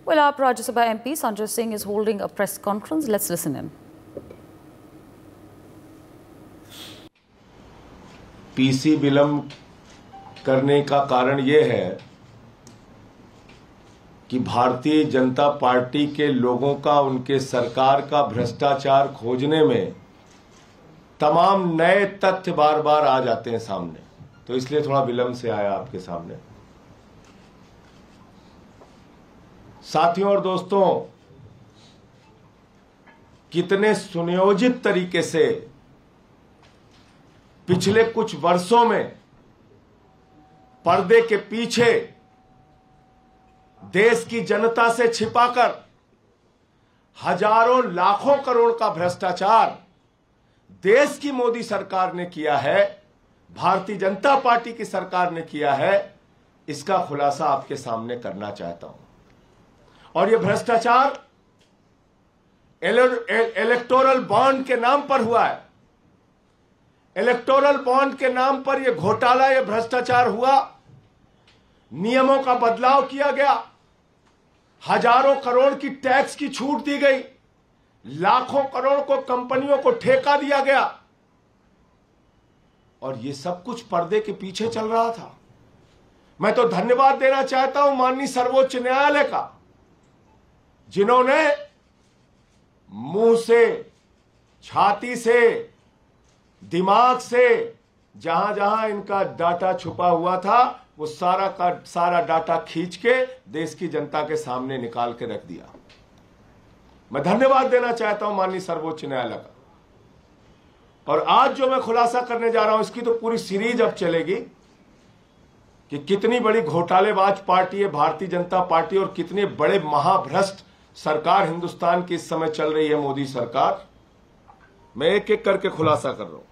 Well, our Rajya Sabha MP Sanjay Singh is holding a press conference. Let's listen in. PC विलंब करने का कारण ये है कि भारतीय जनता पार्टी के लोगों का उनके सरकार का भ्रष्टाचार खोजने में तमाम नए तथ्य बार बार आ जाते हैं सामने, तो इसलिए थोड़ा विलंब से आया आपके सामने। साथियों और दोस्तों, कितने सुनियोजित तरीके से पिछले कुछ वर्षों में पर्दे के पीछे देश की जनता से छिपाकर हजारों लाखों करोड़ का भ्रष्टाचार देश की मोदी सरकार ने किया है, भारतीय जनता पार्टी की सरकार ने किया है, इसका खुलासा आपके सामने करना चाहता हूं। और यह भ्रष्टाचार इलेक्टोरल बॉन्ड के नाम पर हुआ है। इलेक्टोरल बॉन्ड के नाम पर यह घोटाला, यह भ्रष्टाचार हुआ। नियमों का बदलाव किया गया, हजारों करोड़ की टैक्स की छूट दी गई, लाखों करोड़ को कंपनियों को ठेका दिया गया, और यह सब कुछ पर्दे के पीछे चल रहा था। मैं तो धन्यवाद देना चाहता हूं माननीय सर्वोच्च न्यायालय का, जिन्होंने मुंह से, छाती से, दिमाग से जहां जहां इनका डाटा छुपा हुआ था वो सारा का सारा डाटा खींच के देश की जनता के सामने निकाल के रख दिया। मैं धन्यवाद देना चाहता हूं माननीय सर्वोच्च न्यायालय का। और आज जो मैं खुलासा करने जा रहा हूं, इसकी तो पूरी सीरीज अब चलेगी कि कितनी बड़ी घोटालेबाज पार्टी है भारतीय जनता पार्टी और कितने बड़े महाभ्रष्ट सरकार हिंदुस्तान की इस समय चल रही है मोदी सरकार। मैं एक एक करके खुलासा कर रहा हूं।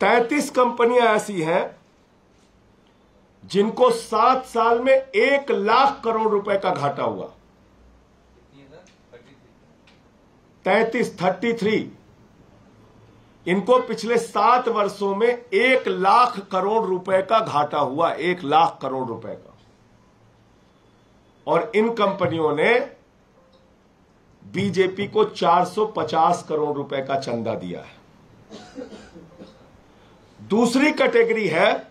33 कंपनियां ऐसी हैं जिनको 7 साल में 1 लाख करोड़ रुपए का घाटा हुआ। 33 इनको पिछले 7 वर्षों में 1 लाख करोड़ रुपए का घाटा हुआ, 1 लाख करोड़ रुपए का। और इन कंपनियों ने बीजेपी को 450 करोड़ रुपए का चंदा दिया है। दूसरी कैटेगरी है,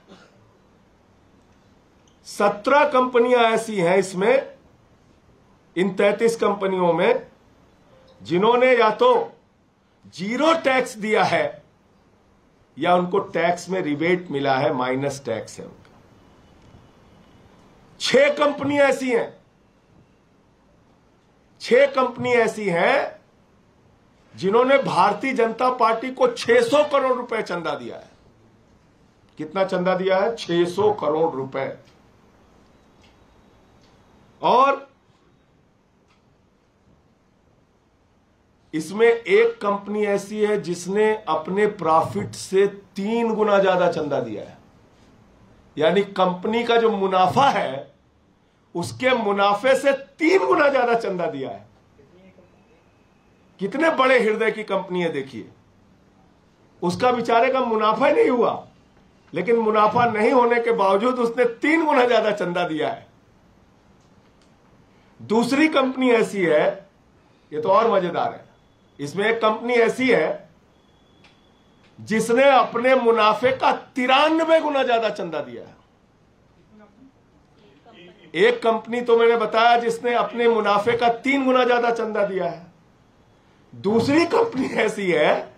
17 कंपनियां ऐसी हैं इसमें, इन 33 कंपनियों में, जिन्होंने या तो जीरो टैक्स दिया है या उनको टैक्स में रिबेट मिला है, माइनस टैक्स है उनका। 6 कंपनियां ऐसी हैं, 6 कंपनी ऐसी हैं जिन्होंने भारतीय जनता पार्टी को 600 करोड़ रुपए चंदा दिया है। कितना चंदा दिया है? 600 करोड़ रुपए। और इसमें एक कंपनी ऐसी है जिसने अपने प्रॉफिट से 3 गुना ज्यादा चंदा दिया है। यानी कंपनी का जो मुनाफा है उसके मुनाफे से 3 गुना ज्यादा चंदा दिया है। कितने बड़े हृदय की कंपनी है देखिए। उसका बेचारे का मुनाफा ही नहीं हुआ, लेकिन मुनाफा नहीं होने के बावजूद उसने 3 गुना ज्यादा चंदा दिया है। दूसरी कंपनी ऐसी है, ये तो और मजेदार है, इसमें एक कंपनी ऐसी है जिसने अपने मुनाफे का 93 गुना ज्यादा चंदा दिया है। एक कंपनी तो मैंने बताया जिसने अपने मुनाफे का 3 गुना ज्यादा चंदा दिया है। दूसरी कंपनी ऐसी है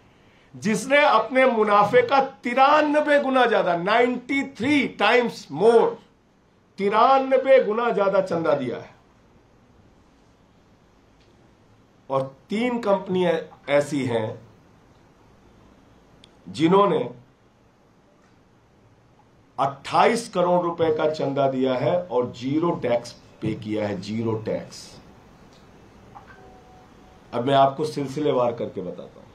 जिसने अपने मुनाफे का 93 गुना ज्यादा, 93 टाइम्स मोर, 93 गुना ज्यादा चंदा दिया है। और 3 कंपनियां ऐसी हैं जिन्होंने 28 करोड़ रुपए का चंदा दिया है और जीरो टैक्स पे किया है, जीरो टैक्स। अब मैं आपको सिलसिलेवार करके बताता हूं।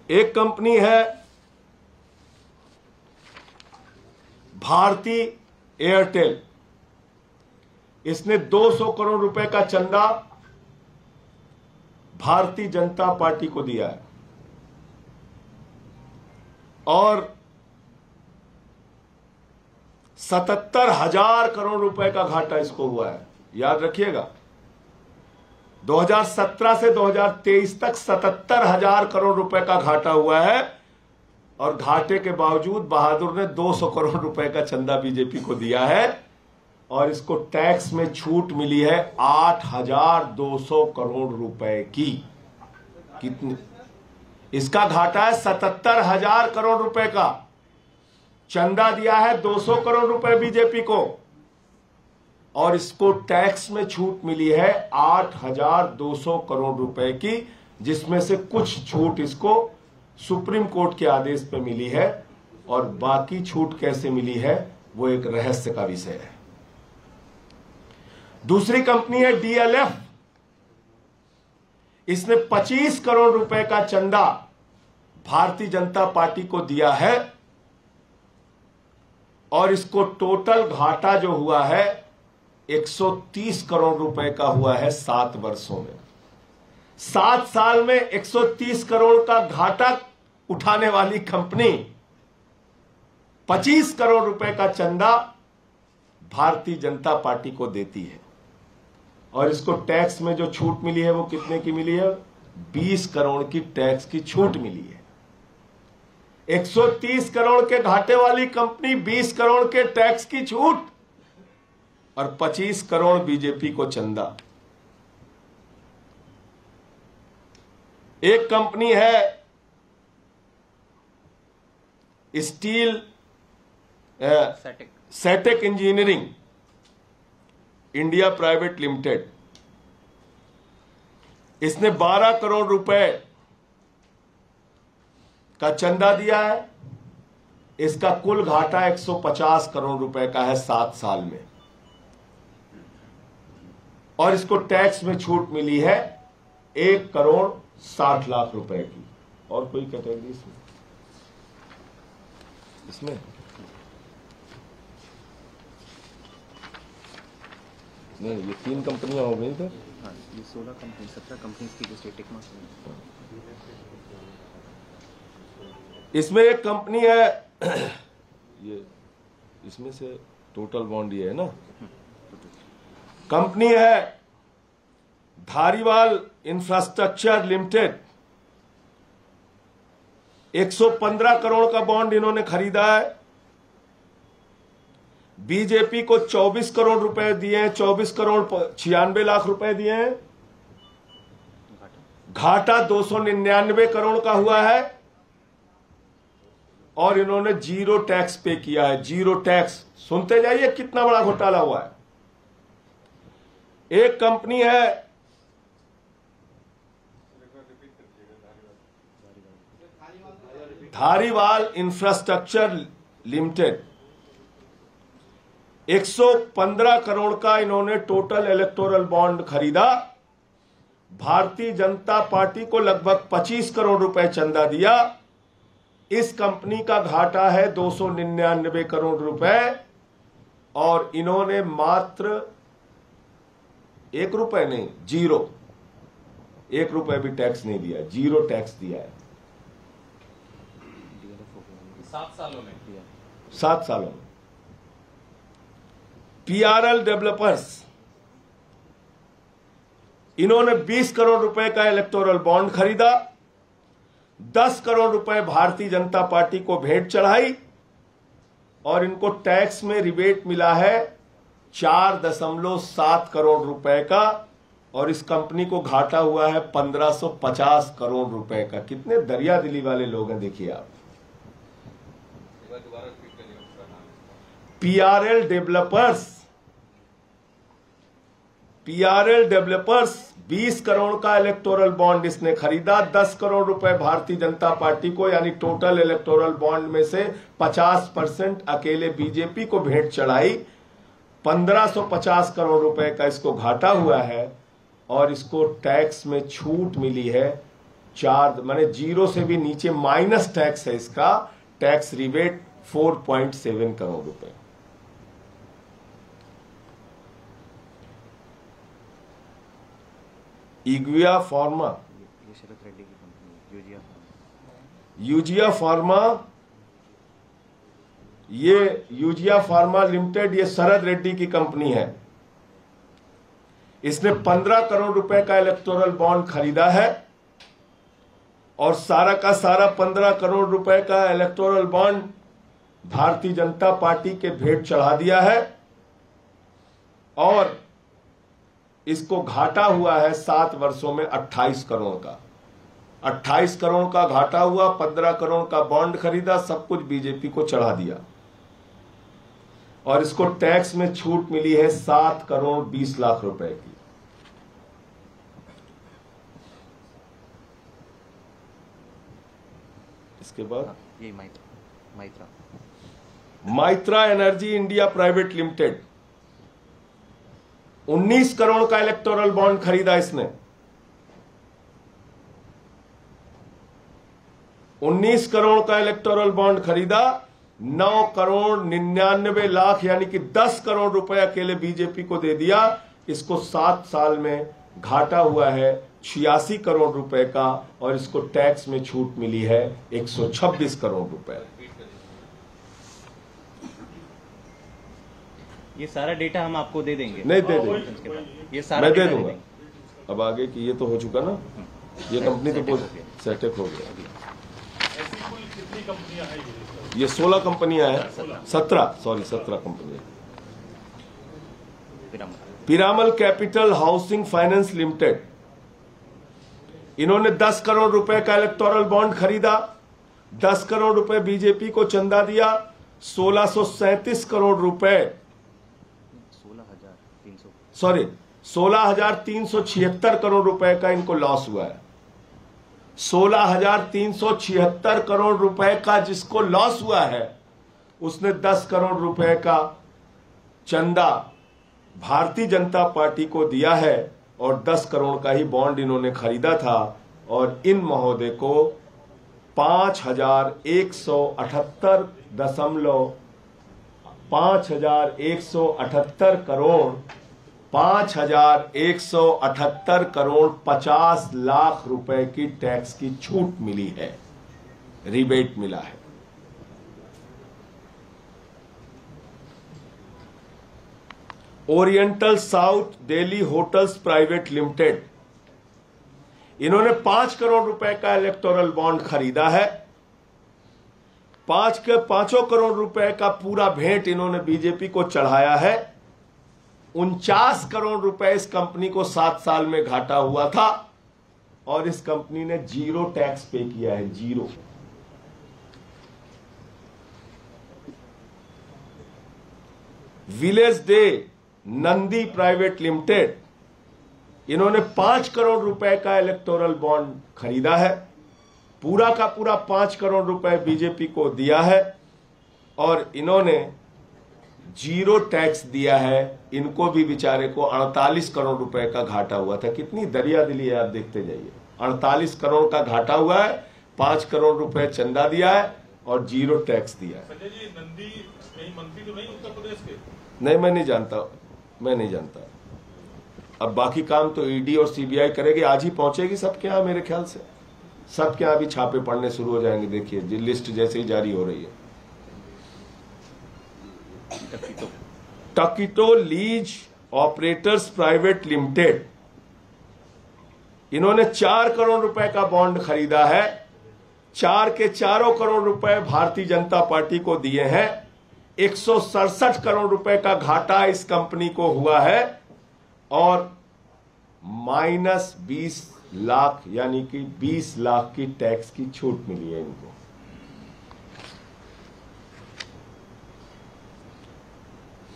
एक कंपनी है भारती एयरटेल, इसने 200 करोड़ रुपए का चंदा भारतीय जनता पार्टी को दिया है। और 77,000 करोड़ रुपए का घाटा इसको हुआ है। याद रखिएगा, 2017 से 2023 तक 77,000 करोड़ रुपए का घाटा हुआ है, और घाटे के बावजूद बहादुर ने 200 करोड़ रुपए का चंदा बीजेपी को दिया है, और इसको टैक्स में छूट मिली है 8,200 करोड़ रुपए की। कितनी? इसका घाटा है 77,000 करोड़ रुपए का, चंदा दिया है 200 करोड़ रुपए बीजेपी को, और इसको टैक्स में छूट मिली है 8,200 करोड़ रुपए की, जिसमें से कुछ छूट इसको सुप्रीम कोर्ट के आदेश पे मिली है, और बाकी छूट कैसे मिली है वो एक रहस्य का विषय है। दूसरी कंपनी है डीएलएफ। इसने 25 करोड़ रुपए का चंदा भारतीय जनता पार्टी को दिया है, और इसको टोटल घाटा जो हुआ है 130 करोड़ रुपए का हुआ है 7 वर्षों में। 7 साल में 130 करोड़ का घाटा उठाने वाली कंपनी 25 करोड़ रुपए का चंदा भारतीय जनता पार्टी को देती है, और इसको टैक्स में जो छूट मिली है वो कितने की मिली है? 20 करोड़ की टैक्स की छूट मिली है। 130 करोड़ के घाटे वाली कंपनी 20 करोड़ के टैक्स की छूट, और 25 करोड़ बीजेपी को चंदा। एक कंपनी है steel Setek engineering India private limited. इसने 12 करोड़ रुपए का चंदा दिया है। इसका कुल घाटा 150 करोड़ रुपए का है 7 साल में, और इसको टैक्स में छूट मिली है 1 करोड़ 60 लाख रुपए की। और कोई कैटेगरी इसमें नहीं, ये 3 कंपनियां हो गई सर। हाँ, ये 16 कंपनी 17 कंपनी की जो स्टेटिक मार्क्स। इसमें एक कंपनी है ये, इसमें से टोटल बॉन्ड ये है ना, कंपनी है धारीवाल इंफ्रास्ट्रक्चर लिमिटेड। 115 करोड़ का बॉन्ड इन्होंने खरीदा है। बीजेपी को 24 करोड़ रुपए दिए हैं, 24 करोड़ 96 लाख रुपए दिए हैं। घाटा 299 करोड़ का हुआ है, और इन्होंने जीरो टैक्स पे किया है। जीरो टैक्स, सुनते जाइए कितना बड़ा घोटाला हुआ है। एक कंपनी है धारीवाल इंफ्रास्ट्रक्चर लिमिटेड। 115 करोड़ का इन्होंने टोटल इलेक्टोरल बॉन्ड खरीदा। भारतीय जनता पार्टी को लगभग 25 करोड़ रुपए चंदा दिया। इस कंपनी का घाटा है 299 करोड़ रुपए, और इन्होंने मात्र 1 रुपए नहीं, जीरो, 1 रुपए भी टैक्स नहीं दिया, जीरो टैक्स दिया है 7 सालों में। 7 सालों में। पीआरएल डेवलपर्स, इन्होंने 20 करोड़ रुपए का इलेक्टोरल बॉन्ड खरीदा। 10 करोड़ रुपए भारतीय जनता पार्टी को भेंट चढ़ाई, और इनको टैक्स में रिबेट मिला है 4.7 करोड़ रुपए का, और इस कंपनी को घाटा हुआ है 1550 करोड़ रुपए का। कितने दरिया दिली वाले लोग हैं देखिए आप। पीआरएल डेवलपर्स 20 करोड़ का इलेक्टोरल बॉन्ड इसने खरीदा। 10 करोड़ रुपए भारतीय जनता पार्टी को, यानी टोटल इलेक्टोरल बॉन्ड में से 50% अकेले बीजेपी को भेंट चढ़ाई। 1550 करोड़ रुपए का इसको घाटा हुआ है, और इसको टैक्स में छूट मिली है 4, माने जीरो से भी नीचे माइनस टैक्स है इसका, टैक्स रिबेट 4.7 करोड़ रुपए। इग्विया फार्मा, ये शरद रेड्डी की कंपनी यूजिया। यूजिया फार्मा ये यूजिया फार्मा लिमिटेड, ये शरद रेड्डी की कंपनी है। इसने 15 करोड़ रुपए का इलेक्टोरल बॉन्ड खरीदा है और सारा का सारा 15 करोड़ रुपए का electoral bond Bharatiya Janata party के भेंट चढ़ा दिया है और इसको घाटा हुआ है 7 वर्षों में 28 करोड़ का। 28 करोड़ का घाटा हुआ, 15 करोड़ का बॉन्ड खरीदा, सब कुछ बीजेपी को चढ़ा दिया और इसको टैक्स में छूट मिली है 7 करोड़ 20 लाख रुपए की। इसके बाद ये Maitra Maitra energy India private limited, 19 crore का इलेक्टोरल बॉन्ड खरीदा इसने। 19 करोड़ का इलेक्टोरल बॉन्ड खरीदा, 9 करोड़ 99 लाख यानी कि 10 करोड़ रुपए अकेले बीजेपी को दे दिया। इसको 7 साल में घाटा हुआ है 86 करोड़ रुपए का और इसको टैक्स में छूट मिली है 126 करोड़ रुपए। ये सारा डेटा हम आपको दे देंगे। नहीं दे देंगे, ये सारा मैं दे डेटा दूंगा। देंगे। अब आगे की ये तो हो चुका ना, ये कंपनी तो बहुत सेटअप हो गया। ये 16 कंपनियां हैं, 17 कंपनियां। Piramal capital housing finance limited, इन्होंने 10 करोड़ रुपए का इलेक्टोरल बॉन्ड खरीदा, 10 करोड़ रुपए बीजेपी को चंदा दिया, 1637 करोड़ रुपए 16,376 करोड़ रुपए का इनको लॉस हुआ है। 16,376 करोड़ रुपए का जिसको लॉस हुआ है उसने 10 करोड़ रुपए का चंदा भारतीय जनता पार्टी को दिया है और 10 करोड़ का ही बॉन्ड इन्होंने खरीदा था और इन महोदय को 5,178 करोड़ 50 लाख रुपए की टैक्स की छूट मिली है, रिबेट मिला है। Oriental south Delhi hotels private limited, इन्होंने 5 करोड़ रुपए का इलेक्टोरल बॉन्ड खरीदा है। 5 करोड़ रुपए का पूरा भेंट इन्होंने बीजेपी को चढ़ाया है। 49 करोड़ रुपए इस कंपनी को 7 साल में घाटा हुआ था और इस कंपनी ने 0 टैक्स पे किया है, 0। Village day Nandi private limited, इन्होंने 5 करोड़ रुपए का इलेक्टोरल बॉन्ड खरीदा है, पूरा का पूरा 5 करोड़ रुपए बीजेपी को दिया है और इन्होंने 0 टैक्स दिया है। इनको भी बेचारे को 48 करोड़ रुपए का घाटा हुआ था। कितनी दरिया दिली है, आप देखते जाइए। 48 करोड़ का घाटा हुआ है, 5 करोड़ रुपए चंदा दिया है और 0 टैक्स दिया है। संजय जी, नंदी कहीं मंत्री तो नहीं उत्तर प्रदेश के? नहीं, मैं नहीं जानता। अब बाकी काम तो ईडी और सीबीआई करेगी, आज ही पहुंचेगी सबके यहाँ। मेरे ख्याल से सबके यहाँ भी छापे पड़ने शुरू हो जाएंगे। देखिए लिस्ट जैसे ही जारी हो रही है। टकीटो लीज ऑपरेटर्स प्राइवेट लिमिटेड, इन्होंने 4 करोड़ रुपए का बॉन्ड खरीदा है। 4 के 4 करोड़ रुपए भारतीय जनता पार्टी को दिए हैं। 167 करोड़ रुपए का घाटा इस कंपनी को हुआ है और -20 लाख यानी कि 20 लाख की टैक्स की छूट मिली है इनको।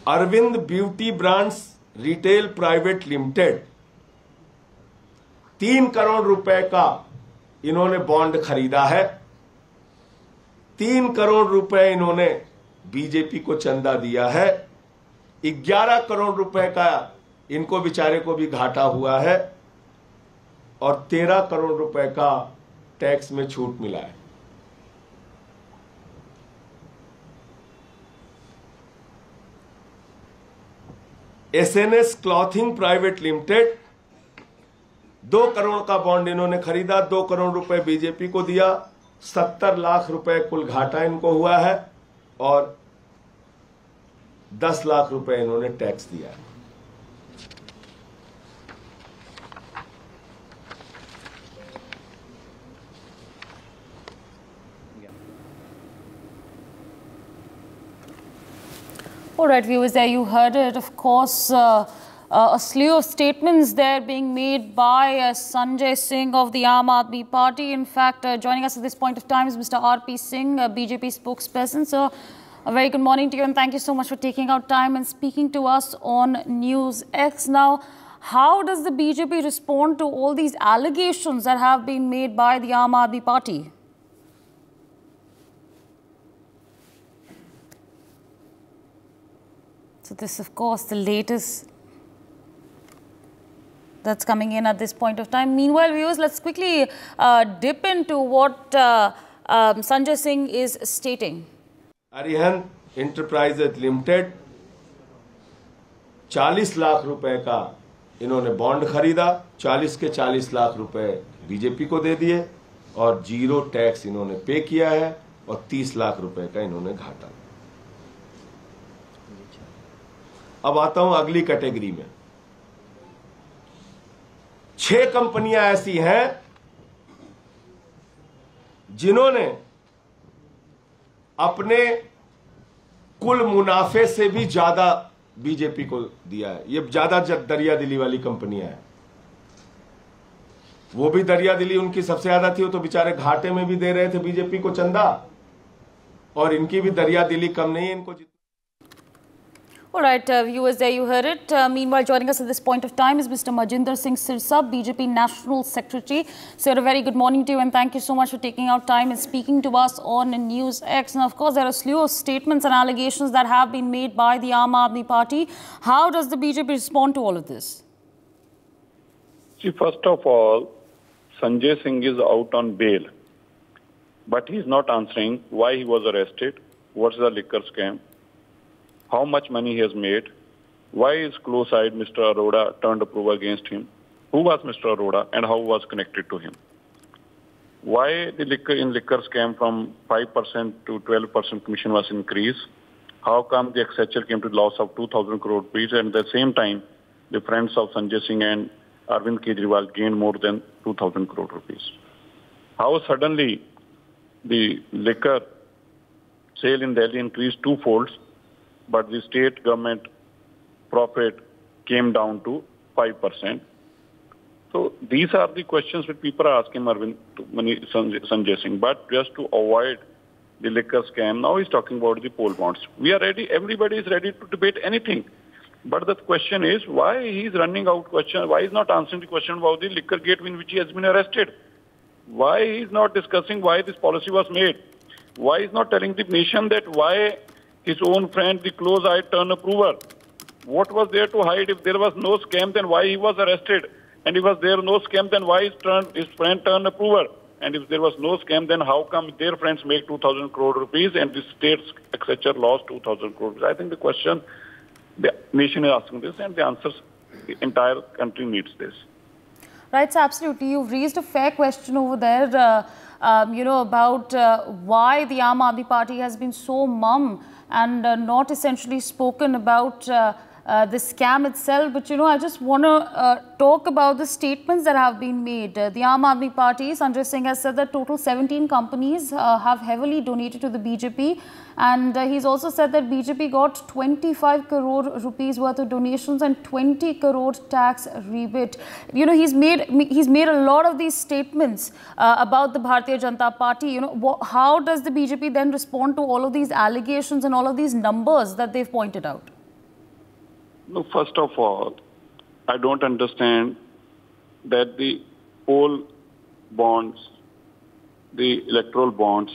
Arvind beauty brands retail private limited, 3 crore रुपए का इन्होंने बॉन्ड खरीदा है। 3 करोड़ रुपए इन्होंने बीजेपी को चंदा दिया है। 11 करोड़ रुपए का इनको बेचारे को भी घाटा हुआ है और 13 करोड़ रुपए का टैक्स में छूट मिला है। SNS clothing private limited, 2 crore का बॉन्ड इन्होंने खरीदा, 2 करोड़ रुपए बीजेपी को दिया, 70 लाख रुपए कुल घाटा इनको हुआ है और 10 लाख रुपए इन्होंने टैक्स दिया है। All right, viewers, there you heard it. Of course, a slew of statements there being made by Sanjay Singh of the Aam Aadmi Party. In fact, joining us at this point of time is Mr. R.P. Singh, BJP spokesperson. So, a very good morning to you and thank you so much for taking out time and speaking to us on News X. Now, how does the BJP respond to all these allegations that have been made by the Aam Aadmi Party? So this, of course, the latest that's coming in at this point of time. Meanwhile, viewers, let's quickly dip into what Sanjay Singh is stating. Arihant Enterprises Limited 40 lakh रुपए का इन्होंने bond खरीदा, 40 के 40 लाख रुपए BJP को दे दिए और 0 tax इन्होंने पे किया है और 30 लाख रुपए का इन्होंने घाटा। अब आता हूं अगली कैटेगरी में। 6 कंपनियां ऐसी हैं जिन्होंने अपने कुल मुनाफे से भी ज्यादा बीजेपी को दिया है। ये ज्यादा दरिया दिली वाली कंपनियां हैं। वो भी दरिया दिली उनकी सबसे ज्यादा थी, वो तो बेचारे घाटे में भी दे रहे थे बीजेपी को चंदा, और इनकी भी दरिया दिली कम नहीं है इनको। All right, viewers, there you heard it. Meanwhile, joining us at this point of time is Mr. Majinder Singh Sirsa, BJP National Secretary. Sir, a very good morning to you and thank you so much for taking out time and speaking to us on News X. Now, of course, there are a slew of statements and allegations that have been made by the Aam Aadmi Party. How does the BJP respond to all of this? See, first of all, Sanjay Singh is out on bail, but he is not answering why he was arrested, what's the liquor scam, how much money he has made, why his close side Mr. Arora turned approval against him, who was Mr. Arora and how was connected to him, why the liquor scam from 5% to 12% commission was increased, how come the exchequer came to loss of 2,000 crore rupees and at the same time the friends of Sanjay Singh and Arvind Kejriwal gained more than 2,000 crore rupees. How suddenly the liquor sale in Delhi increased 2-fold, but the state government profit came down to 5%. So these are the questions that people are asking Sanjay Singh. But just to avoid the liquor scam, now he's talking about the poll bonds. We are ready, everybody is ready to debate anything. But the question is why he's running out question, why he's not answering the question about the liquor gate in which he has been arrested. Why he's not discussing why this policy was made. Why he's not telling the nation that why his own friend, the close-eyed turn approver. What was there to hide? If there was no scam, then why he was arrested? And if there was no scam, then why his friend turned approver? And if there was no scam, then how come their friends make 2,000 crore rupees and the state's exchequer lost 2,000 crore rupees? I think the question the nation is asking this and the answers the entire country needs this. Right, so absolutely. You've raised a fair question over there, about why the Aam Aadmi Party has been so mum and not essentially spoken about the scam itself. But, I just want to talk about the statements that have been made. The Aam Aadmi Party, Sanjay Singh has said that total 17 companies have heavily donated to the BJP. And he's also said that BJP got 25 crore rupees worth of donations and 20 crore tax rebate. He's made a lot of these statements about the Bharatiya Janata Party. How does the BJP then respond to all of these allegations and all of these numbers that they've pointed out? No, first of all, I don't understand that the poll bonds, the electoral bonds,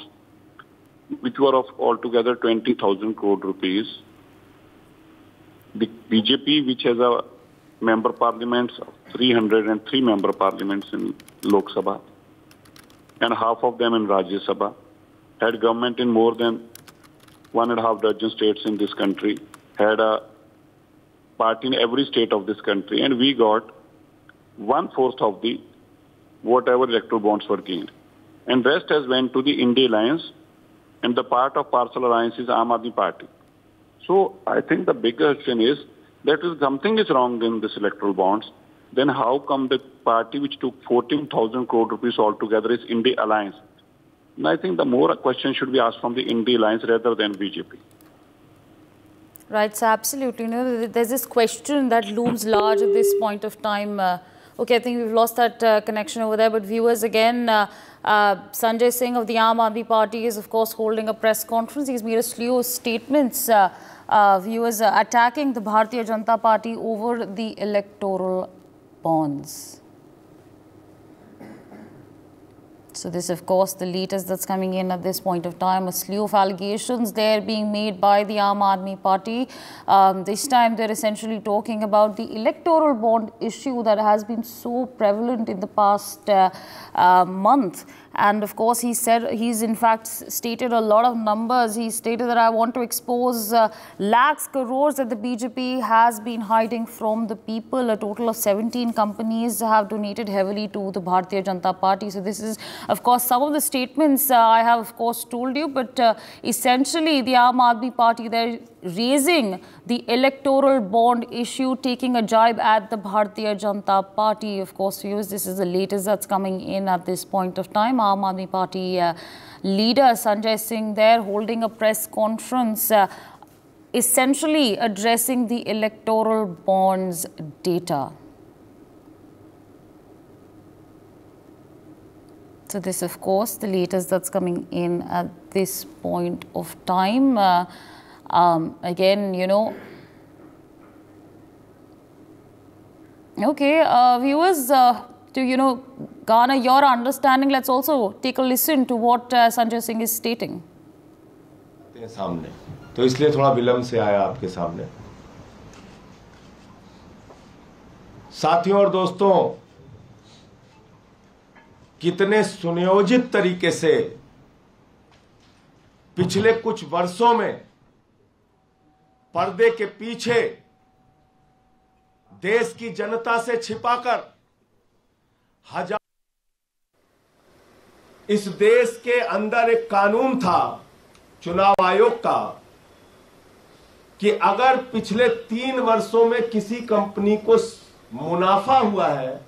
which were of altogether 20,000 crore rupees, the BJP, which has a member parliaments, 303 member parliaments in Lok Sabha, and half of them in Rajya Sabha, had government in more than 1.5 dozen states in this country, had a party in every state of this country, and we got 1/4 of the whatever electoral bonds were gained. And rest has went to the India Alliance, and the part of Parcel Alliance is Aam Aadmi Party. So I think the bigger question is that if something is wrong in this electoral bonds, then how come the party which took 14,000 crore rupees altogether is India Alliance? And I think the more question should be asked from the India Alliance rather than BJP. Right, so absolutely. You know, there's this question that looms large at this point of time. Okay, I think we've lost that connection over there. But viewers, again, Sanjay Singh of the Aam Aadmi Party is, of course, holding a press conference. He's made a slew of statements, viewers, attacking the Bharatiya Janata Party over the electoral bonds. So this, of course, the latest that's coming in at this point of time, a slew of allegations there being made by the Aam Aadmi Party. This time they're essentially talking about the electoral bond issue that has been so prevalent in the past month. And of course, he's in fact stated a lot of numbers. He stated that I want to expose lakhs crores that the BJP has been hiding from the people. A total of 17 companies have donated heavily to the Bharatiya Janata Party. So this is, of course, some of the statements I have, of course, told you. But essentially, the Aam Aadmi Party, they're raising the electoral bond issue, taking a jibe at the Bharatiya Janata Party. Of course, viewers, this is the latest that's coming in at this point of time. Aam Aadmi Party leader Sanjay Singh there holding a press conference, essentially addressing the electoral bonds data. So this, of course, the latest that's coming in at this point of time. Again, you know, okay, viewers, to, you know, garner your understanding, let's also take a listen to what Sanjay Singh is stating. सामने तो इसलिए थोड़ा विलंब से आया आपके सामने। साथियों और दोस्तों, कितने सुनियोजित तरीके से पिछले कुछ वर्षों में पर्दे के पीछे देश की जनता से छिपाकर हजार इस देश के अंदर एक कानून था चुनाव आयोग का कि अगर पिछले 3 वर्षों में किसी कंपनी को मुनाफा हुआ है,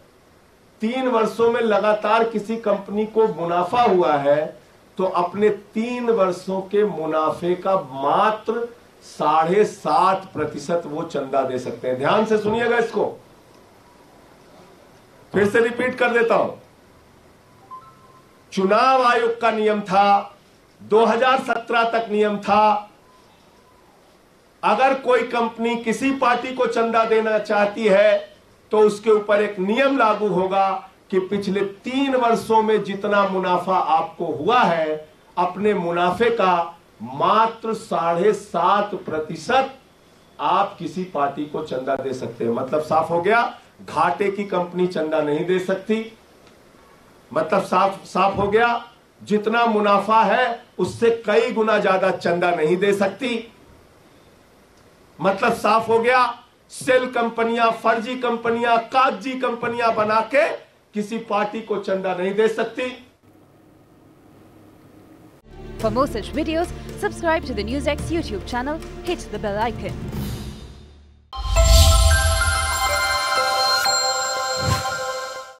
3 वर्षों में लगातार किसी कंपनी को मुनाफा हुआ है, तो अपने 3 वर्षों के मुनाफे का मात्र 7.5% वो चंदा दे सकते हैं। ध्यान से सुनिएगा इसको, फिर से रिपीट कर देता हूं। चुनाव आयोग का नियम था, 2017 तक नियम था, अगर कोई कंपनी किसी पार्टी को चंदा देना चाहती है तो उसके ऊपर एक नियम लागू होगा कि पिछले 3 वर्षों में जितना मुनाफा आपको हुआ है, अपने मुनाफे का मात्र 7.5% आप किसी पार्टी को चंदा दे सकते हैं। मतलब साफ हो गया, घाटे की कंपनी चंदा नहीं दे सकती। मतलब साफ हो गया, जितना मुनाफा है उससे कई गुना ज्यादा चंदा नहीं दे सकती। मतलब साफ हो गया, सेल कंपनियां, फर्जी कंपनियां, कागजी कंपनियां बना के किसी पार्टी को चंदा नहीं दे सकती। For more such videos, subscribe to the NewsX YouTube channel, hit the bell icon.